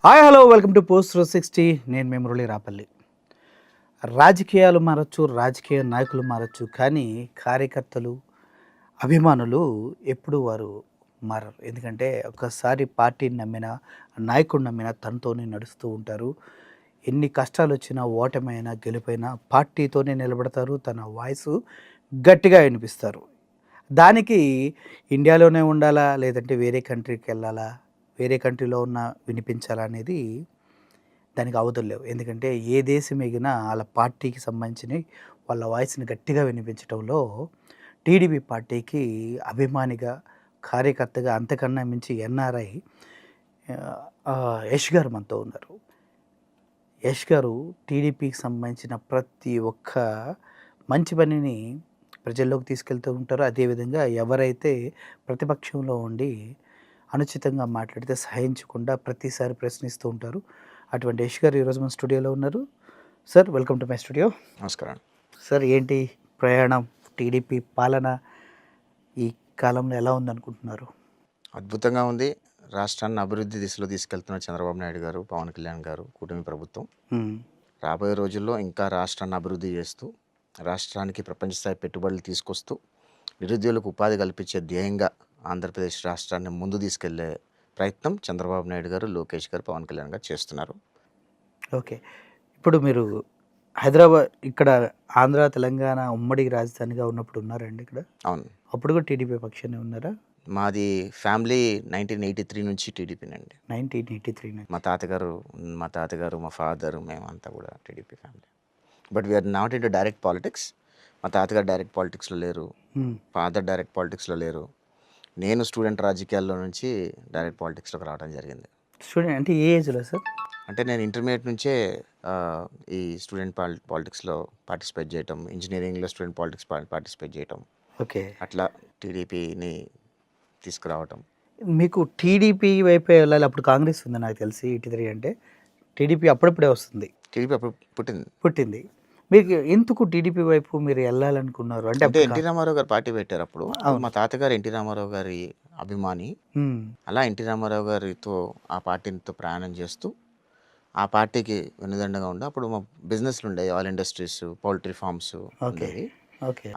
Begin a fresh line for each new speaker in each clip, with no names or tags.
Hi hello welcome to post 360. నేను మీ మురళి రాపల్లి. రాజకీయాలు మారచ్చు, రాజకీయ నాయకులు మారచ్చు, కానీ కార్యకర్తలు, అభిమానులు ఎప్పుడు వారు మారరు. ఎందుకంటే ఒక్కసారి పార్టీని నమ్మిన, నాయకుడిని నమ్మిన తనతోనే నడుస్తూ ఉంటారు. ఎన్ని కష్టాలు వచ్చినా, ఓటమైనా, గెలుపైనా పార్టీతోనే నిలబడతారు. తన వాయిస్ గట్టిగా వినిపిస్తారు. దానికి ఇండియాలోనే ఉండాలా, లేదంటే వేరే కంట్రీకి వెళ్ళాలా, వేరే కంట్రీలో ఉన్న వినిపించాలా అనేది దానికి అవధులు లేవు. ఎందుకంటే ఏ దేశం ఎగినా వాళ్ళ పార్టీకి సంబంధించినవి వాళ్ళ వాయిస్ని గట్టిగా వినిపించడంలో టీడీపీ పార్టీకి అభిమానిగా, కార్యకర్తగా, అంతకన్నా మించి ఎన్ఆర్ఐ యష్ గారు మనతో ఉన్నారు. యష్ గారు టీడీపీకి సంబంధించిన ప్రతి ఒక్క మంచి పనిని ప్రజల్లోకి తీసుకెళ్తూ ఉంటారు. అదేవిధంగా ఎవరైతే ప్రతిపక్షంలో ఉండి అనుచితంగా మాట్లాడితే సహించకుండా ప్రతిసారి ప్రశ్నిస్తూ ఉంటారు. అటువంటి యష్ గారు ఈరోజు మన స్టూడియోలో ఉన్నారు. Sir, welcome to my studio.
నమస్కారం
సార్, ఏంటి ప్రయాణం, టీడీపీ పాలన ఈ కాలంలో ఎలా ఉందనుకుంటున్నారు?
అద్భుతంగా ఉంది. రాష్ట్రాన్ని అభివృద్ధి దిశలో తీసుకెళ్తున్న చంద్రబాబు నాయుడు గారు, పవన్ కళ్యాణ్ గారు, కూటమి ప్రభుత్వం రాబోయే రోజుల్లో ఇంకా రాష్ట్రాన్ని అభివృద్ధి చేస్తూ, రాష్ట్రానికి ప్రపంచ స్థాయి పెట్టుబడులు తీసుకొస్తూ, నిరుద్యోగులకు ఉపాధి కల్పించే ధ్యేయంగా ఆంధ్రప్రదేశ్ రాష్ట్రాన్ని ముందు తీసుకెళ్లే ప్రయత్నం చంద్రబాబు నాయుడు గారు, లోకేష్ గారు, పవన్ కళ్యాణ్ గారు చేస్తున్నారు.
ఓకే. ఇప్పుడు మీరు హైదరాబాద్, ఇక్కడ ఆంధ్ర, తెలంగాణ ఉమ్మడి రాజధానిగా ఉన్నప్పుడు ఉన్నారండి ఇక్కడ?
అవును.
అప్పుడు కూడా టీడీపీ పక్షానే ఉన్నారా?
మాది ఫ్యామిలీ 1983 నుంచి టీడీపీనండి.
1983.
మా తాతగారు, మా ఫాదర్, మేమంతా కూడా TDP family. But we're not into direct politics. మా తాతగారు డైరెక్ట్ పాలిటిక్స్లో లేరు, ఫాదర్ డైరెక్ట్ పాలిటిక్స్లో లేరు. నేను స్టూడెంట్ రాజకీయాల్లో నుంచి డైరెక్ట్ పాలిటిక్స్లోకి రావడం జరిగింది.
స్టూడెంట్ అంటే ఏ ఏజ్లో సార్?
అంటే నేను ఇంటర్మీడియట్ నుంచే ఈ స్టూడెంట్ పాలిటిక్స్లో పార్టిసిపేట్ చేయటం, ఇంజనీరింగ్లో స్టూడెంట్ పాలిటిక్స్ పార్టిసిపేట్ చేయటం,
ఓకే,
అట్లా టీడీపీని తీసుకురావటం.
మీకు టీడీపీ వైపే వెళ్ళాలి. అప్పుడు కాంగ్రెస్ ఉంది నాకు తెలిసి. 83 అంటే టీడీపీ అప్పుడప్పుడే వస్తుంది,
టీడీపీ అప్పుడు
పుట్టింది. మీకు ఎందుకు టీడీపీ వైపు మీరు వెళ్ళాలనుకున్నారు?
అంటే ఎన్టీ రామారావు గారు పార్టీ పెట్టారు అప్పుడు. మా తాతగారు ఎన్టీ రామారావు గారి అభిమాని. అలా ఎన్టీ రామారావు గారితో ఆ పార్టీతో ప్రయాణం చేస్తూ ఆ పార్టీకి వెన్నుదండగా ఉండే అప్పుడు మా బిజినెస్లు ఉండేవి, ఆల్ ఇండస్ట్రీస్, పౌల్ట్రీ ఫార్మ్స్ ఉండేవి.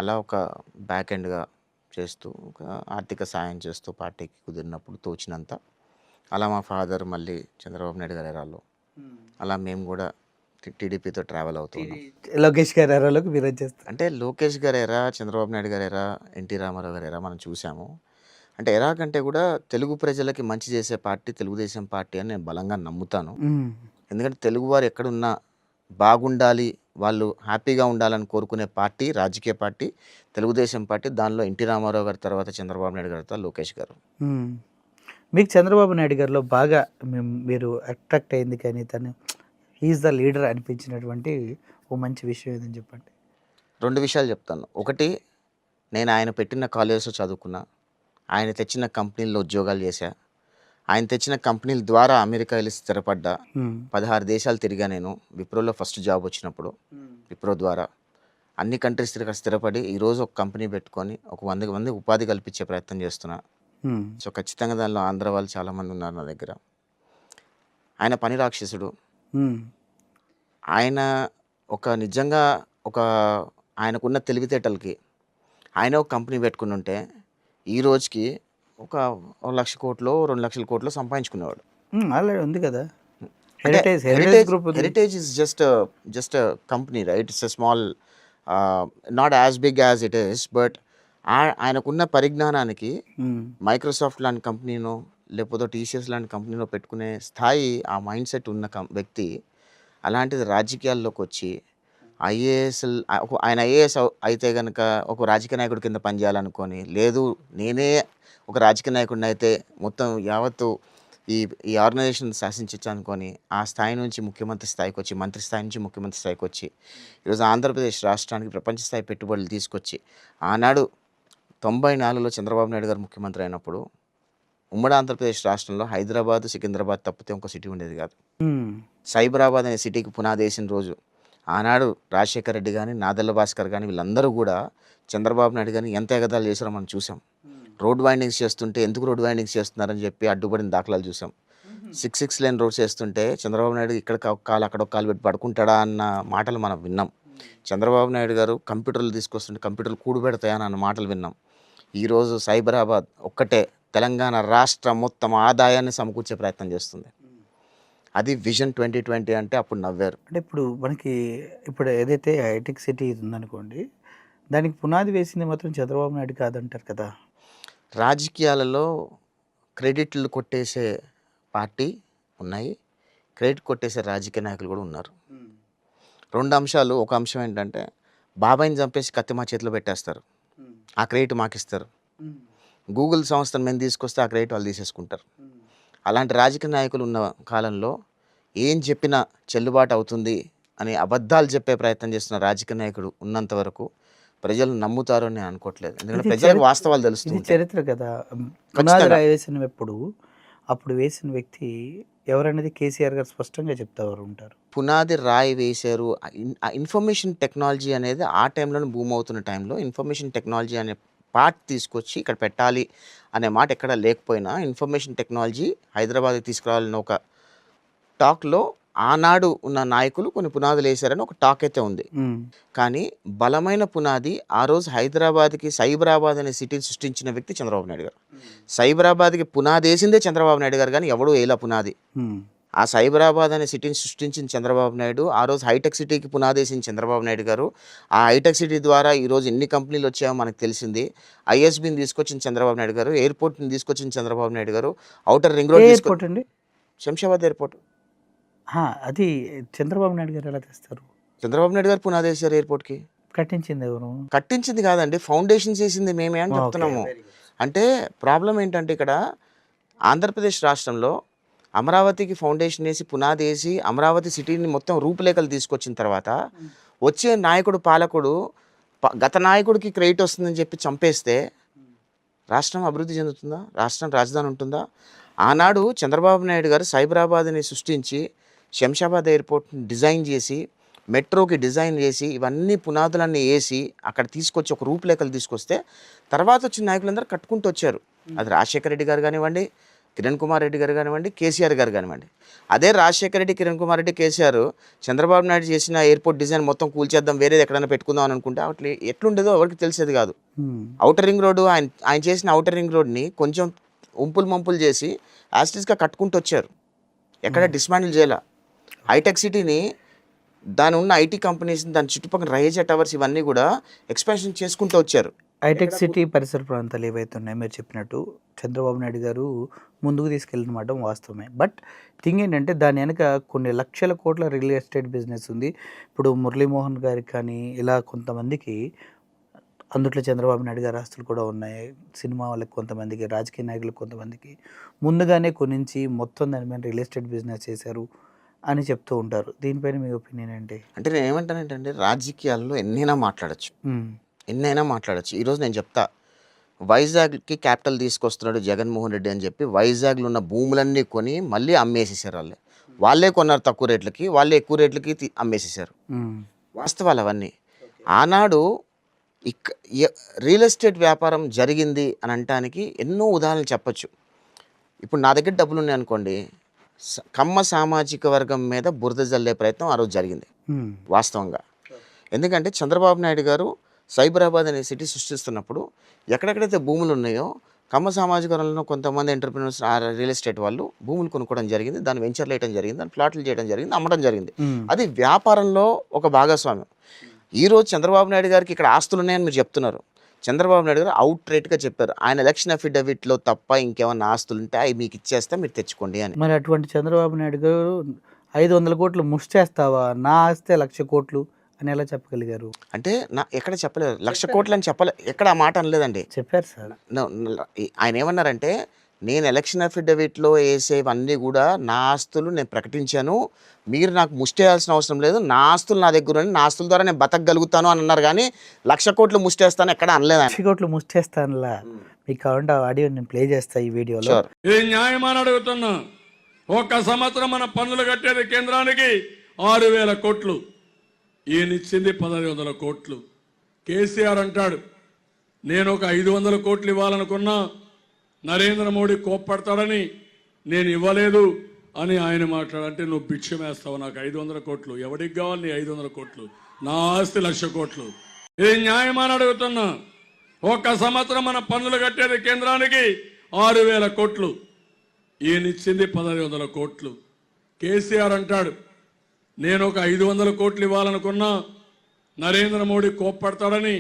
అలా ఒక బ్యాక్ ఎండ్గా చేస్తూ ఒక ఆర్థిక సాయం చేస్తూ పార్టీకి కుదిరినప్పుడు తోచినంత అలా మా ఫాదర్ మళ్ళీ చంద్రబాబు నాయుడు గారి ఎరాలో అలా మేము కూడా టీడీపీతో ట్రావెల్ అవుతున్నాం.
లోకేష్ గారి ఎరాలోకి మీరు వచ్చేస్తారు.
అంటే లోకేష్ గారి ఎరా, చంద్రబాబు నాయుడు గారి ఎరా, ఎన్టీ రామారావు గారి ఎరా మనం చూసాము. అంటే ఎరా కంటే కూడా తెలుగు ప్రజలకి మంచి చేసే పార్టీ తెలుగుదేశం పార్టీ అని నేను బలంగా నమ్ముతాను. ఎందుకంటే తెలుగువారు ఎక్కడున్నా బాగుండాలి, వాళ్ళు హ్యాపీగా ఉండాలని కోరుకునే పార్టీ, రాజకీయ పార్టీ తెలుగుదేశం పార్టీ. దానిలో ఎన్టీ రామారావు గారి తర్వాత చంద్రబాబు నాయుడు గారి తర్వాత లోకేష్ గారు.
మీకు చంద్రబాబు నాయుడు గారిలో బాగా మీరు అట్రాక్ట్ అయింది కానీ తను హీఈస్ ద లీడర్ అనిపించినటువంటి ఓ మంచి విషయం ఏదని చెప్పండి.
2 విషయాలు చెప్తాను. ఒకటి, నేను ఆయన పెట్టిన కాలేజ్లో చదువుకున్నా, ఆయన తెచ్చిన కంపెనీల్లో ఉద్యోగాలు చేశా, ఆయన తెచ్చిన కంపెనీల ద్వారా అమెరికా వెళ్ళి స్థిరపడ్డా. 16 దేశాలు తిరిగా నేను. విప్రోలో ఫస్ట్ జాబ్ వచ్చినప్పుడు విప్రో ద్వారా అన్ని కంట్రీస్ స్థిరపడి ఈరోజు ఒక కంపెనీ పెట్టుకొని ఒక 100 మంది ఉపాధి కల్పించే ప్రయత్నం చేస్తున్నా. సో ఖచ్చితంగా దానిలో ఆంధ్ర వాళ్ళు చాలామంది ఉన్నారు నా దగ్గర. ఆయన పని రాక్షసుడు. ఆయన ఒక నిజంగా ఒక ఆయనకున్న తెలివితేటలకి ఆయన ఒక కంపెనీ పెట్టుకుని ఉంటే ఈ రోజుకి ఒక 1,00,000 కోట్లు 2,00,000 కోట్లు సంపాదించుకునేవాడు.
ఆల్రెడీ ఉంది కదా.
Heritage is just company, right? It's a small, not as big as it is, but ఆయనకున్న పరిజ్ఞానానికి మైక్రోసాఫ్ట్ లాంటి కంపెనీనో లేకపోతే టీసీఎస్ లాంటి కంపెనీలో పెట్టుకునే స్థాయి, ఆ మైండ్ సెట్ ఉన్న వ్యక్తి. అలాంటిది రాజకీయాల్లోకి వచ్చి ఆయన ఐఏఎస్ అయితే కనుక ఒక రాజకీయ నాయకుడి కింద పనిచేయాలనుకొని, లేదు నేనే ఒక రాజకీయ నాయకుడిని అయితే మొత్తం యావత్తు ఈ ఆర్గనైజేషన్ శాసించవచ్చు అనుకొని ఆ స్థాయి నుంచి ముఖ్యమంత్రి స్థాయికి వచ్చి, మంత్రి స్థాయి నుంచి ముఖ్యమంత్రి స్థాయికి వచ్చి ఈరోజు ఆంధ్రప్రదేశ్ రాష్ట్రానికి ప్రపంచ స్థాయి పెట్టుబడులు తీసుకొచ్చి, ఆనాడు 94లో చంద్రబాబు నాయుడు గారు ముఖ్యమంత్రి అయినప్పుడు ఉమ్మడి ఆంధ్రప్రదేశ్ రాష్ట్రంలో హైదరాబాద్, సికింద్రాబాద్ తప్పితే ఇంకో సిటీ ఉండేది కాదు. సైబరాబాద్ అనే సిటీకి పునాది వేసిన రోజు ఆనాడు రాజశేఖర రెడ్డి కానీ, నాదెళ్ల భాస్కర్ కానీ వీళ్ళందరూ కూడా చంద్రబాబు నాయుడు కానీ ఎంత ఎగతాళి చేశారో మనం చూసాం. రోడ్ వైండింగ్స్ చేస్తుంటే ఎందుకు రోడ్ వైండింగ్స్ చేస్తున్నారని చెప్పి అడ్డుపడిన దాఖలాలు చూసాం. 6 లేన్ రోడ్స్ వేస్తుంటే చంద్రబాబు నాయుడు ఇక్కడ ఒక కాలు అక్కడ ఒక కాలు పెట్టి పడుకుంటాడా అన్న మాటలు మనం విన్నాం. చంద్రబాబు నాయుడు గారు కంప్యూటర్లు తీసుకొస్తుంటే కంప్యూటర్లు కూడుపెడతాయని అన్న మాటలు విన్నాం. ఈరోజు సైబరాబాద్ ఒక్కటే తెలంగాణ రాష్ట్ర మొత్తం ఆదాయాన్ని సమకూర్చే ప్రయత్నం చేస్తుంది. అది విజన్ 2020 అంటే అప్పుడు నవ్వారు.
అంటే ఇప్పుడు మనకి ఇప్పుడు ఏదైతే హైటెక్ సిటీ ఉందనుకోండి, దానికి పునాది వేసింది మాత్రం చంద్రబాబు నాయుడు కాదంటారు కదా.
రాజకీయాలలో క్రెడిట్లు కొట్టేసే పార్టీ ఉన్నాయి, క్రెడిట్ కొట్టేసే రాజకీయ నాయకులు కూడా ఉన్నారు. 2 అంశాలు. ఒక అంశం ఏంటంటే బాబాయిని చంపేసి కత్తి మా చేతిలో పెట్టేస్తారు, ఆ క్రెడిట్ మాకిస్తారు. గూగుల్ సంస్థను మేము తీసుకొస్తే ఆ క్రెడిట్ వాళ్ళు తీసేసుకుంటారు. అలాంటి రాజకీయ నాయకులు ఉన్న కాలంలో ఏం చెప్పినా చెల్లుబాటు అవుతుంది అని అబద్ధాలు చెప్పే ప్రయత్నం చేస్తున్న రాజకీయ నాయకుడు ఉన్నంత వరకు ప్రజలు నమ్ముతారు అని నేను అనుకోవట్లేదు. ఎందుకంటే ప్రజలకు వాస్తవాలు
ఇది
తెలుస్తుంది.
చరిత్ర కదా. పునాది వేసిన అప్పుడు వేసిన వ్యక్తి ఎవరనేది కేసీఆర్ గారు స్పష్టంగా చెప్తా ఉంటారు.
పునాది రాయి వేశారు. ఇన్ఫర్మేషన్ టెక్నాలజీ అనేది ఆ టైంలోనే భూమి అవుతున్న టైంలో ఇన్ఫర్మేషన్ టెక్నాలజీ అనే పార్ట్ తీసుకొచ్చి ఇక్కడ పెట్టాలి అనే మాట ఎక్కడ లేకపోయినా ఇన్ఫర్మేషన్ టెక్నాలజీ హైదరాబాద్కి తీసుకురావాలన్న ఒక టాక్లో ఆనాడు ఉన్న నాయకులు కొన్ని పునాదులు వేశారని ఒక టాక్ అయితే ఉంది. కానీ బలమైన పునాది ఆ రోజు హైదరాబాద్కి సైబరాబాద్ అనే సిటీని సృష్టించిన వ్యక్తి చంద్రబాబు నాయుడు గారు. సైబరాబాద్కి పునాది వేసిందే చంద్రబాబు నాయుడు గారు, కానీ ఎవడూ వేలా పునాది. ఆ సైబరాబాద్ అనే సిటీని సృష్టించిన చంద్రబాబు నాయుడు, ఆ రోజు హైటెక్ సిటీకి పునాది వేసిన చంద్రబాబు నాయుడు గారు. ఆ హైటెక్ సిటీ ద్వారా ఈరోజు ఎన్ని కంపెనీలు వచ్చాయో మనకు తెలిసింది. ఐఎస్బిని తీసుకొచ్చిన చంద్రబాబు నాయుడు గారు, ఎయిర్పోర్ట్ని తీసుకొచ్చిన చంద్రబాబు నాయుడు గారు, ఔటర్ రింగ్ రోడ్
అండి,
శంషాబాద్ ఎయిర్పోర్ట్.
అది చంద్రబాబు నాయుడు గారు ఎలా తెస్తారు?
చంద్రబాబు నాయుడు గారు పునాది వేశారు ఎయిర్పోర్ట్కి.
కట్టించింది ఎవరు?
కట్టించింది కాదండి, ఫౌండేషన్స్ వేసింది మేమే అని చెప్తున్నాము. అంటే ప్రాబ్లం ఏంటంటే ఇక్కడ ఆంధ్రప్రదేశ్ రాష్ట్రంలో అమరావతికి ఫౌండేషన్ వేసి పునాది వేసి అమరావతి సిటీని మొత్తం రూపురేఖలు తీసుకొచ్చిన తర్వాత వచ్చే నాయకుడు పాలకుడు గత నాయకుడికి క్రెడిట్ వస్తుందని చెప్పి చంపేస్తే రాష్ట్రం అభివృద్ధి చెందుతుందా? రాష్ట్రం రాజధాని ఉంటుందా? ఆనాడు చంద్రబాబు నాయుడు గారు సైబరాబాద్ని సృష్టించి శంషాబాద్ ఎయిర్పోర్ట్ని డిజైన్ చేసి మెట్రోకి డిజైన్ చేసి ఇవన్నీ పునాదులన్నీ వేసి అక్కడ తీసుకొచ్చి ఒక రూపురేఖలు తీసుకొస్తే తర్వాత వచ్చిన నాయకులందరూ కట్టుకుంటూ వచ్చారు. అది రాజశేఖర రెడ్డి గారు కానివ్వండి, కిరణ్ కుమార్ రెడ్డి గారు కానివ్వండి, కేసీఆర్ గారు కానివ్వండి. అదే రాజశేఖర రెడ్డి, కిరణ్ కుమార్ రెడ్డి, కేసీఆర్ చంద్రబాబు నాయుడు చేసిన ఎయిర్పోర్ట్ డిజైన్ మొత్తం కూల్చేద్దాం, వేరేది ఎక్కడైనా పెట్టుకుందాం అని అనుకుంటే అట్లా ఎట్లుండేదో ఎవరికి తెలిసేది కాదు. ఔటర్ రింగ్ రోడ్డు ఆయన చేసిన ఔటర్ రింగ్ రోడ్ని కొంచెం ఉంపులు మంపులు చేసి యాస్టిస్గా కట్టుకుంటూ వచ్చారు, ఎక్కడ డిస్మాండిల్ చేయాల. హైటెక్ సిటీని దాని ఉన్న ఐటీ కంపెనీస్ దాని చుట్టుపక్కల రైజా టవర్స్ ఇవన్నీ కూడా ఎక్స్పాన్షన్ చేసుకుంటూ వచ్చారు.
హైటెక్ సిటీ పరిసర ప్రాంతాలు ఏవైతే ఉన్నాయో మీరు చెప్పినట్టు చంద్రబాబు నాయుడు గారు ముందుకు తీసుకెళ్ళినమాట వాస్తవమే. బట్ థింగ్ ఏంటంటే దాని వెనక కొన్ని లక్షల కోట్ల రియల్ ఎస్టేట్ బిజినెస్ ఉంది. ఇప్పుడు మురళీమోహన్ గారికి కానీ ఇలా కొంతమందికి అందుట్లో చంద్రబాబు నాయుడు గారి ఆస్తులు కూడా ఉన్నాయి. సినిమా వాళ్ళకి కొంతమందికి, రాజకీయ నాయకులకు కొంతమందికి ముందుగానే కొనించి మొత్తం దాని మీద రియల్ ఎస్టేట్ బిజినెస్ చేశారు అని చెప్తూ ఉంటారు. దీనిపైన మీ ఒపీనియన్ ఏంటి?
అంటే నేను ఏమంటానంటే రాజకీయాల్లో ఎన్నైనా మాట్లాడచ్చు. ఈరోజు నేను చెప్తా, వైజాగ్కి క్యాపిటల్ తీసుకొస్తున్నాడు జగన్మోహన్ రెడ్డి అని చెప్పి వైజాగ్లో ఉన్న భూములన్నీ కొని మళ్ళీ అమ్మేసేసారు. వాళ్ళే కొన్నారు తక్కువ రేట్లకి, వాళ్ళే ఎక్కువ రేట్లకి అమ్మేసేసారు. వాస్తవాలు అవన్నీ. ఆనాడు రియల్ ఎస్టేట్ వ్యాపారం జరిగింది అని అనటానికి ఎన్నో ఉదాహరణలు చెప్పచ్చు. ఇప్పుడు నా దగ్గర డబ్బులు ఉన్నాయి అనుకోండి, కమ్మ సామాజిక వర్గం మీద బురద జల్లే ప్రయత్నం ఆ రోజు జరిగింది వాస్తవంగా. ఎందుకంటే చంద్రబాబు నాయుడు గారు సైబరాబాద్ అనే సిటీ సృష్టిస్తున్నప్పుడు ఎక్కడెక్కడైతే భూములు ఉన్నాయో కమ్మ సామాజిక వర్గంలో కొంతమంది ఎంటర్ప్రినర్స్, రియల్ ఎస్టేట్ వాళ్ళు భూములు కొనుక్కోవడం జరిగింది, దాన్ని వెంచర్లు వేయడం జరిగింది, దాన్ని ప్లాట్లు చేయడం జరిగింది, అమ్మడం జరిగింది. అది వ్యాపారంలో ఒక భాగస్వామ్యం. ఈరోజు చంద్రబాబు నాయుడు గారికి ఇక్కడ ఆస్తులు ఉన్నాయని మీరు చెప్తున్నారు. చంద్రబాబు నాయుడు గారు అవుట్ రేట్గా చెప్పారు, ఆయన ఎలక్షన్ అఫిడవిట్లో తప్ప ఇంకేమన్నా ఆస్తులు ఉంటే అవి మీకు ఇచ్చేస్తే మీరు తెచ్చుకోండి అని.
మరి అటువంటి చంద్రబాబు నాయుడు గారు 500 కోట్లు ముష్టేస్తావా, నా ఆస్తే 1,00,000 కోట్లు అని ఎలా చెప్పగలిగారు?
అంటే ఎక్కడ చెప్పలేదు 1,00,000 కోట్లు అని చెప్పలేదు, ఎక్కడ ఆ మాట అనలేదండి.
చెప్పారు సార్.
ఆయన ఏమన్నారంటే, నేను ఎలక్షన్ అఫిడవిట్లో వేసేవన్నీ కూడా నా ఆస్తులు నేను ప్రకటించాను, మీరు నాకు ముష్టేయాల్సిన అవసరం లేదు, నా ఆస్తులు నా దగ్గర ఉన్నాయి, నా ఆస్తుల ద్వారా నేను బతకగలుగుతాను అని అన్నారు. కానీ 1,00,000 కోట్లు ముష్టేస్తాను ఎక్కడ అనలేదు.
1,00,000 కోట్లు ముష్టేస్తానులా మీకు కావాలంటే ఆడియో నేను ప్లే చేస్తా ఈ వీడియోలో.
ఇది న్యాయమని అడుగుతున్నా. ఒక్క సంవత్సరం మన పన్నులు కట్టేది కేంద్రానికి 6,000 కోట్లు, ఈయనిచ్చింది 1,100 కోట్లు. కేసీఆర్ అంటాడు, నేను ఒక 500 కోట్లు ఇవ్వాలనుకున్నా నరేంద్ర మోడీ కోప్పడతాడని నేను ఇవ్వలేదు, అని ఆయన మాట్లాడంటే నువ్వు భిక్షం వేస్తావు, నాకు 500 కోట్లు, ఎవడికి కావాలి నీ 500 కోట్లు, నా ఆస్తి 1,00,000 కోట్లు, ఇది న్యాయమని అడుగుతున్నా. ఒక్క సంవత్సరం మన పన్నులు కట్టేది కేంద్రానికి 6,000 కోట్లు, ఈయనిచ్చింది 1,100 కోట్లు. కేసీఆర్ అంటాడు నేను ఒక 500 కోట్లు ఇవ్వాలనుకున్నా నరేంద్ర మోడీ కోప్పడతాడని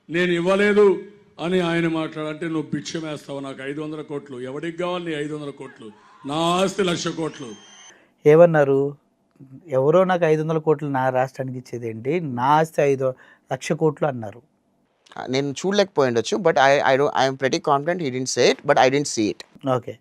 నేను ఇవ్వలేదు అని ఆయన మాట్లాడంటే నువ్వు భిక్షం వేస్తావు, నాకు 500 కోట్లు, ఎవడికి కావాలి నీ 500 కోట్లు, నా ఆస్తి 1,00,000 కోట్లు.
ఏమన్నారు? ఎవరో నాకు 500 కోట్లు నా రాష్ట్రానికి ఇచ్చేది ఏంటి, నా ఆస్తి 5,00,000 కోట్లు అన్నారు.
నేను చూడలేకపోయిండొచ్చు, but I'm pretty confident he didn't say it, but I didn't see it.
Okay.